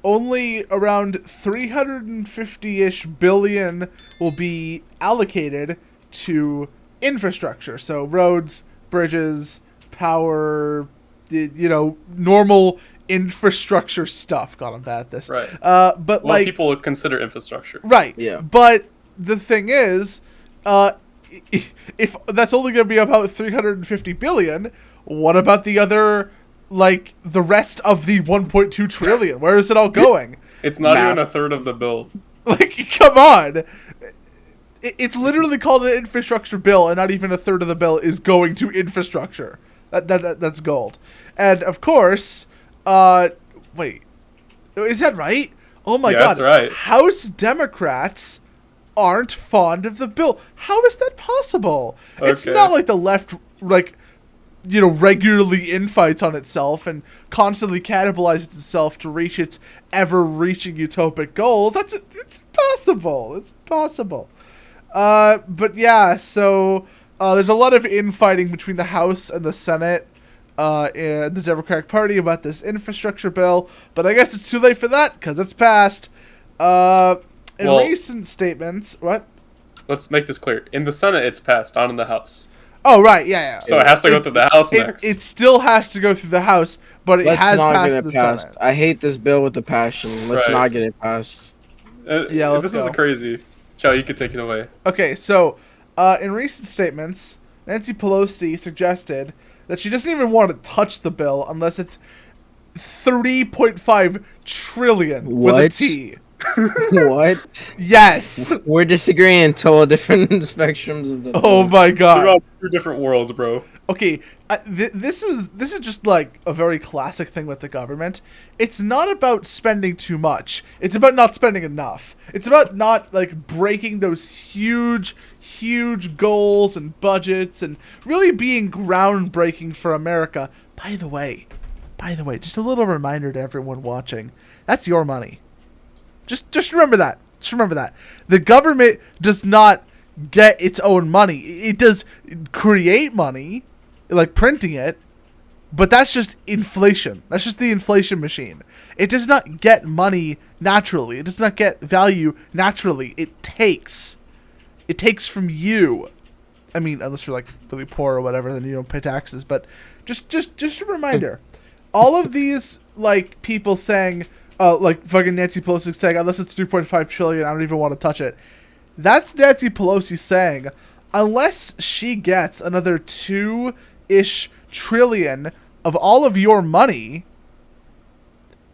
only around 350-ish billion will be allocated to infrastructure. So roads, bridges, power, normal infrastructure stuff. God, I'm bad at this. Right. But What people would consider infrastructure. Right. Yeah. But the thing is, if that's only going to be about 350 billion, what about the other, the rest of the 1.2 trillion? Where is it all going? It's not even a third of the bill. Come on. It's literally called an infrastructure bill, and not even a third of the bill is going to infrastructure. That's gold. And of course, wait, is that right? Oh my God. That's right. House Democrats aren't fond of the bill. How is that possible? Okay. It's not like the left, regularly infights on itself and constantly cannibalizes itself to reach its ever-reaching utopic goals. It's possible. It's possible. But yeah, so there's a lot of infighting between the House and the Senate and the Democratic Party about this infrastructure bill, but I guess it's too late for that because it's passed. Recent statements, what? Let's make this clear. In the Senate, it's passed, not in the House. Oh, right, yeah. So it has to go through the House next. It still has to go through the House, but it has passed the Senate. I hate this bill with a passion. Let's not get it passed. This is crazy. Chow, you can take it away. Okay, so in recent statements, Nancy Pelosi suggested that she doesn't even want to touch the bill unless it's 3.5 trillion with a T. What? Yes. We're disagreeing total different spectrums of the bill. Oh my God. They're on two different worlds, bro. Okay, this is just like a very classic thing with the government. It's not about spending too much. It's about not spending enough. It's about not breaking those huge goals and budgets and really being groundbreaking for America. By the way, just a little reminder to everyone watching. That's your money. Just remember that. Just remember that. The government does not get its own money. It does create money, like printing it, but that's just inflation. That's just the inflation machine. It does not get money naturally. It does not get value naturally. It takes from you. I mean, unless you're really poor or whatever, then you don't pay taxes. But just a reminder. All of these people saying, fucking Nancy Pelosi saying, unless it's 3.5 trillion, I don't even want to touch it. That's Nancy Pelosi saying, unless she gets another 2-ish trillion of all of your money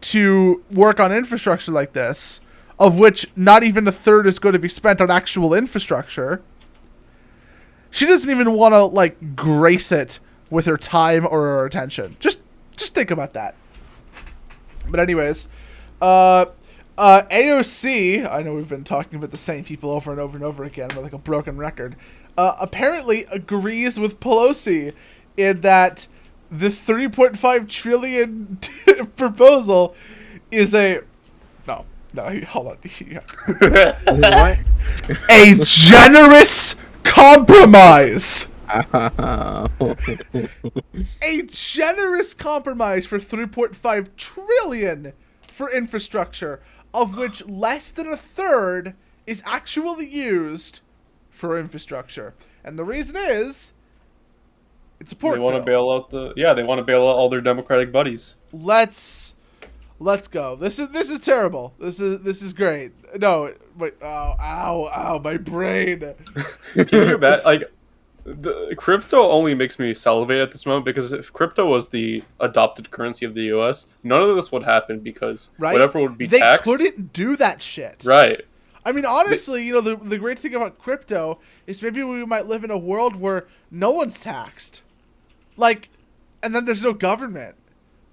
to work on infrastructure like this, of which not even a third is going to be spent on actual infrastructure, she doesn't even want to grace it with her time or her attention. Just think about that. But anyways, AOC, I know we've been talking about the same people over and over and over again, but a broken record, apparently agrees with Pelosi in that the 3.5 trillion proposal is no, hold on. What? A generous compromise. A generous compromise for 3.5 trillion for infrastructure, of which less than a third is actually used for infrastructure. And the reason is, it's a pork They want to bail out they want to bail out all their Democratic buddies. Let's go. This is terrible. This is great. No, wait. Ow, my brain. Can you imagine, the crypto only makes me salivate at this moment, because if crypto was the adopted currency of the U.S., none of this would happen, because whatever would be taxed. They couldn't do that shit. Right. I mean, honestly, the great thing about crypto is maybe we might live in a world where no one's taxed. And then there's no government.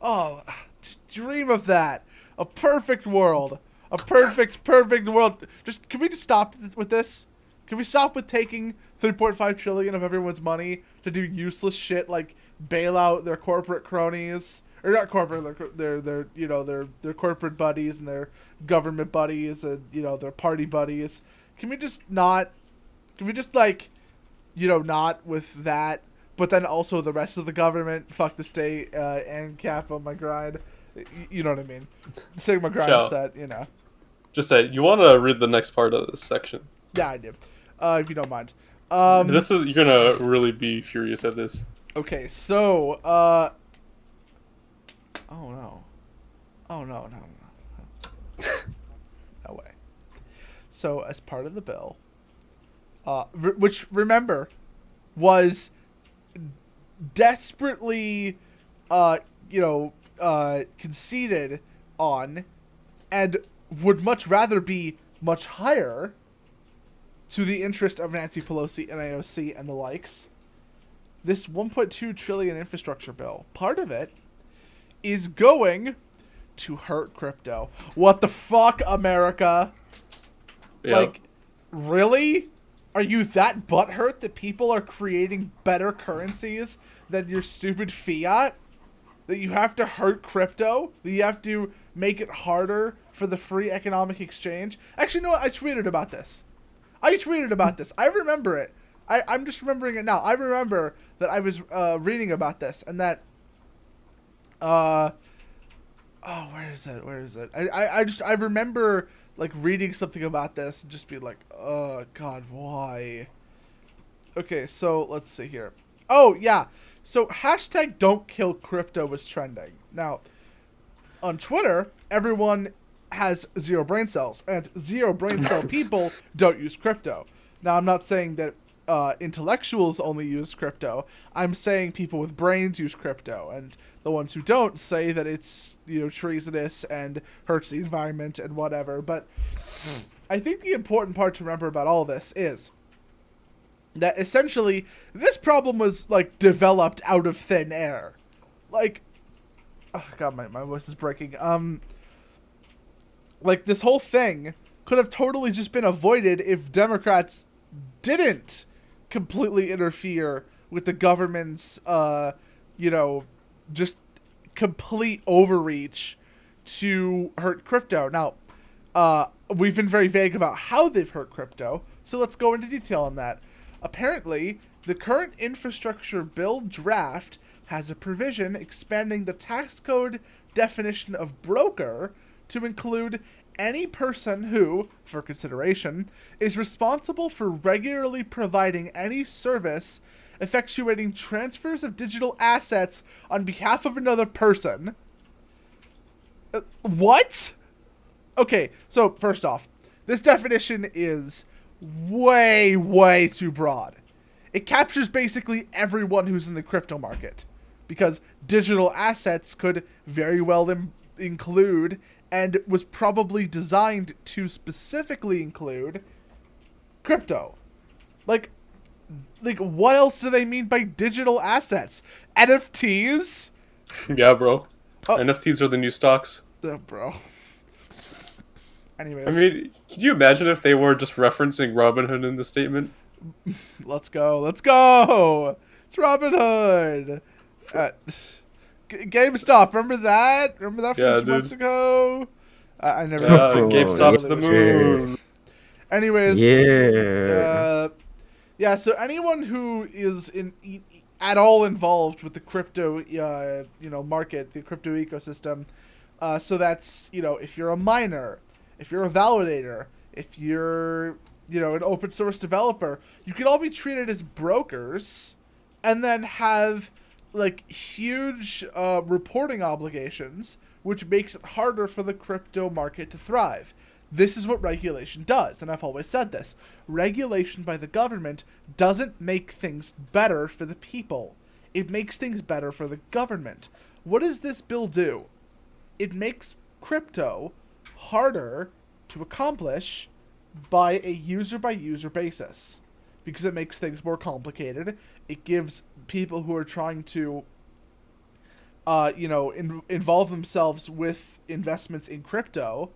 Oh, just dream of that. A perfect world. A perfect world. Can we just stop with this? Can we stop with taking 3.5 trillion of everyone's money to do useless shit like bail out their corporate cronies, or not corporate, their corporate buddies and their government buddies and their party buddies? Can we just not with that, but then also the rest of the government, fuck the state, and cap on my grind. You know what I mean? Sigma grind Ciao. set, you know. Just say, you want to read the next part of this section. Yeah, I do. If you don't mind. You're gonna really be furious at this. Okay, so, oh no. No way. So, as part of the bill, which, remember, was desperately, conceded on, and would much rather be much higher to the interest of Nancy Pelosi and AOC and the likes. This $1.2 trillion infrastructure bill, part of it is going to hurt crypto. What the fuck, America? Yep. Like, really? Are you that butthurt that people are creating better currencies than your stupid fiat? That you have to hurt crypto? That you have to make it harder for the free economic exchange? Actually, no, I tweeted about this. I remember it. I'm just remembering it now. I remember that I was reading about this and that... where is it? I remember, like, reading something about this and just being like, oh, God, why? Okay, so let's see here. Oh, yeah. So, hashtag don't kill crypto was trending. Now, on Twitter, everyone has zero brain cells, and zero brain cell people don't use crypto. Now, I'm not saying that intellectuals only use crypto. I'm saying people with brains use crypto, and the ones who don't say that it's, treasonous and hurts the environment and whatever. But I think the important part to remember about all this is that essentially this problem was, like, developed out of thin air. Like, oh God, my voice is breaking. Like, this whole thing could have totally just been avoided if Democrats didn't completely interfere with the government's, just complete overreach to hurt crypto. Now, we've been very vague about how they've hurt crypto, so let's go into detail on that. Apparently, the current infrastructure bill draft has a provision expanding the tax code definition of broker to include any person who, for consideration, is responsible for regularly providing any service effectuating transfers of digital assets on behalf of another person. What? Okay, so first off, this definition is way, way too broad. It captures basically everyone who's in the crypto market, because digital assets could very well include, and was probably designed to specifically include, crypto. Like, what else do they mean by digital assets? NFTs? Yeah, bro. Oh. NFTs are the new stocks. Bro. Anyways. I mean, can you imagine if they were just referencing Robinhood in the statement? Let's go. It's Robinhood. GameStop, remember that? From 2 months ago? I never... Yeah, GameStop's the moon. Anyways. Yeah. Yeah, so anyone who is at all involved with the crypto, market, the crypto ecosystem, so that's, if you're a miner, if you're a validator, if you're, an open source developer, you could all be treated as brokers and then have, like, huge reporting obligations, which makes it harder for the crypto market to thrive. This is what regulation does, and I've always said this. Regulation by the government doesn't make things better for the people. It makes things better for the government. What does this bill do? It makes crypto harder to accomplish by a user-by-user basis, because it makes things more complicated. It gives people who are trying to, involve themselves with investments in crypto,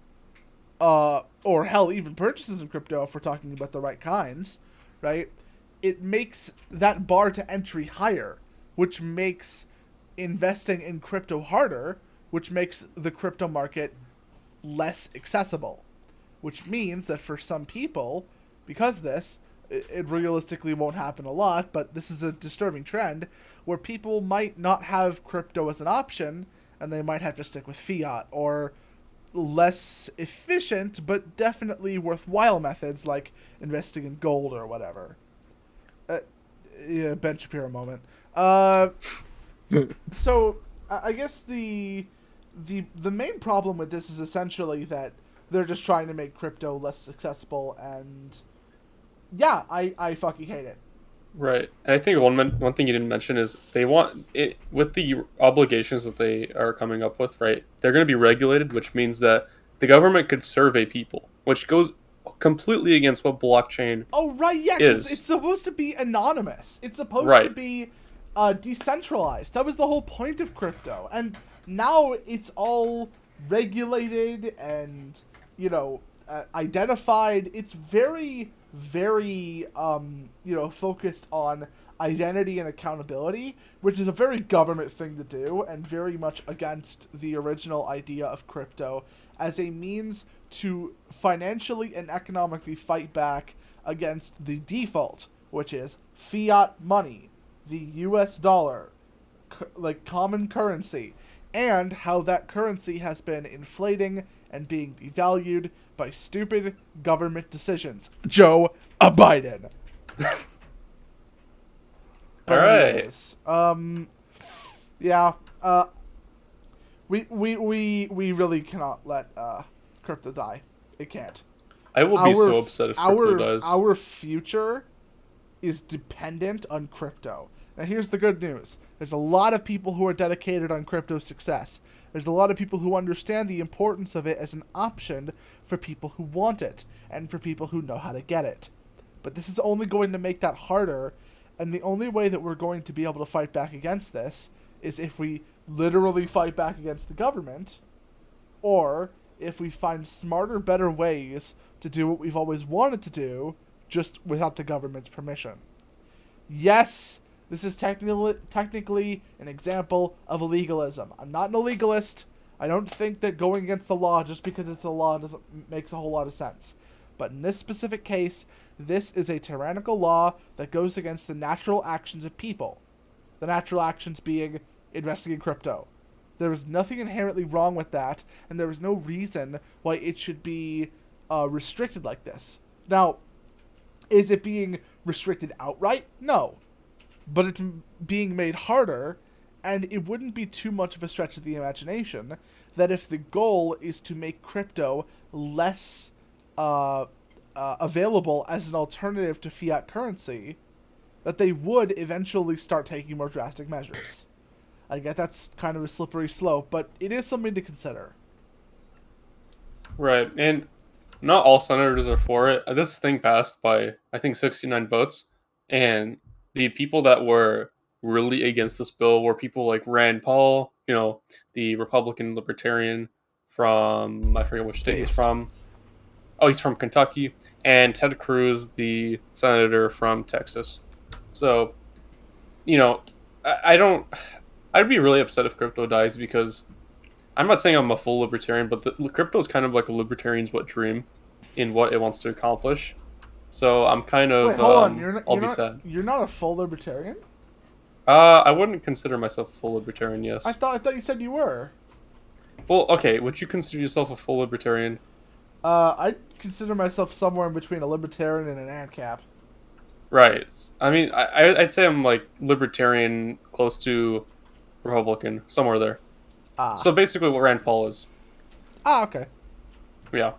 or hell, even purchases in crypto if we're talking about the right kinds, right? It makes that bar to entry higher, which makes investing in crypto harder, which makes the crypto market less accessible, which means that for some people, because of this, it realistically won't happen a lot, but this is a disturbing trend where people might not have crypto as an option and they might have to stick with fiat or less efficient but definitely worthwhile methods like investing in gold or whatever. Yeah, Ben Shapiro moment. So I guess the main problem with this is essentially that they're just trying to make crypto less accessible, and yeah, I fucking hate it. Right. And I think one thing you didn't mention is they want it with the obligations that they are coming up with, right? They're going to be regulated, which means that the government could survey people, which goes completely against what blockchain Oh, right, yeah, because it's supposed to be anonymous. It's supposed to be decentralized. That was the whole point of crypto. And now it's all regulated and, identified. It's very, very, focused on identity and accountability, which is a very government thing to do and very much against the original idea of crypto as a means to financially and economically fight back against the default, which is fiat money, the US dollar, common currency, and how that currency has been inflating and being devalued by stupid government decisions. Joe Biden. All right. Yeah. We really cannot let crypto die. It can't. I will be so upset if crypto dies. Our future is dependent on crypto. Now here's the good news. There's a lot of people who are dedicated on crypto's success. There's a lot of people who understand the importance of it as an option for people who want it and for people who know how to get it. But this is only going to make that harder, and the only way that we're going to be able to fight back against this is if we literally fight back against the government, or if we find smarter, better ways to do what we've always wanted to do, just without the government's permission. Yes, this is technically an example of legalism. I'm not an illegalist. I don't think that going against the law just because it's a law makes a whole lot of sense. But in this specific case, this is a tyrannical law that goes against the natural actions of people. The natural actions being investing in crypto. There is nothing inherently wrong with that, and there is no reason why it should be restricted like this. Now, is it being restricted outright? No. But it's being made harder, and it wouldn't be too much of a stretch of the imagination that if the goal is to make crypto less available as an alternative to fiat currency, that they would eventually start taking more drastic measures. I get that's kind of a slippery slope, but it is something to consider. Right, and not all senators are for it. This thing passed by, I think, 69 votes, and the people that were really against this bill were people like Rand Paul, the Republican Libertarian from, I forget which state he's from. Oh, he's from Kentucky, and Ted Cruz, the senator from Texas. So, I'd be really upset if crypto dies because I'm not saying I'm a full libertarian, but crypto is kind of like a libertarian's wet dream in what it wants to accomplish. So I'm kind of. Wait, hold on. I'll be sad. You're not a full libertarian? I wouldn't consider myself a full libertarian. Yes. I thought you said you were. Well, okay. Would you consider yourself a full libertarian? I'd consider myself somewhere in between a libertarian and an ANCAP. Right. I mean, I'd say I'm like libertarian, close to Republican, somewhere there. So basically, what Rand Paul is. Okay. Yeah.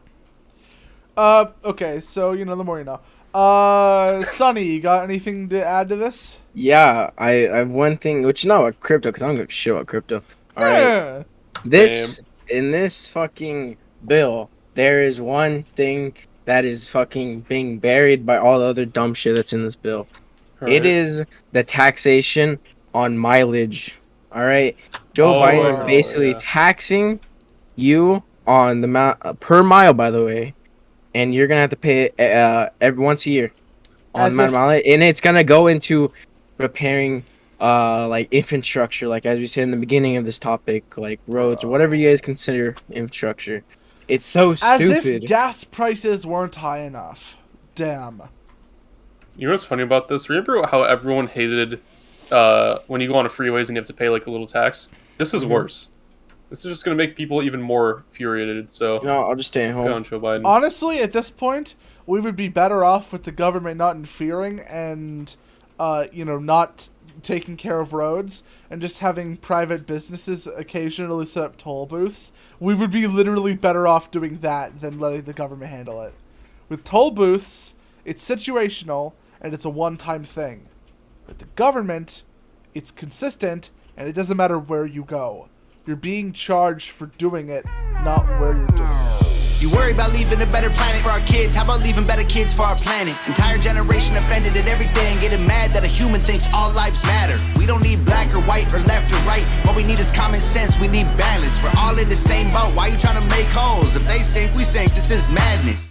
Okay, so the more you know. Sonny, you got anything to add to this? Yeah, I have one thing, which is not about crypto, because I don't give a shit about crypto. Alright. In this fucking bill, there is one thing that is fucking being buried by all the other dumb shit that's in this bill. Right. It is the taxation on mileage. Alright? Joe Biden is basically taxing you on the per mile, by the way. And you're gonna have to pay it every once a year on the mileage, and it's gonna go into repairing like infrastructure, like as we said in the beginning of this topic, like roads or whatever you guys consider infrastructure. It's so stupid. As if gas prices weren't high enough. Damn. You know what's funny about this? Remember how everyone hated when you go on the freeways and you have to pay like a little tax? This is worse. this is just going to make people even more infuriated. So, No, I'll just stay at good home. on Joe Biden. Honestly, at this point, we would be better off with the government not interfering and, not taking care of roads and just having private businesses occasionally set up toll booths. We would be literally better off doing that than letting the government handle it. With toll booths, it's situational and it's a one-time thing. With the government, it's consistent and it doesn't matter where you go. You're being charged for doing it, not where you're doing it. You worry about leaving a better planet for our kids. How about leaving better kids for our planet? Entire generation offended at everything, getting mad that a human thinks all lives matter. We don't need black or white or left or right. What we need is common sense. We need balance. We're all in the same boat. Why you trying to make holes? If they sink, we sink. This is madness.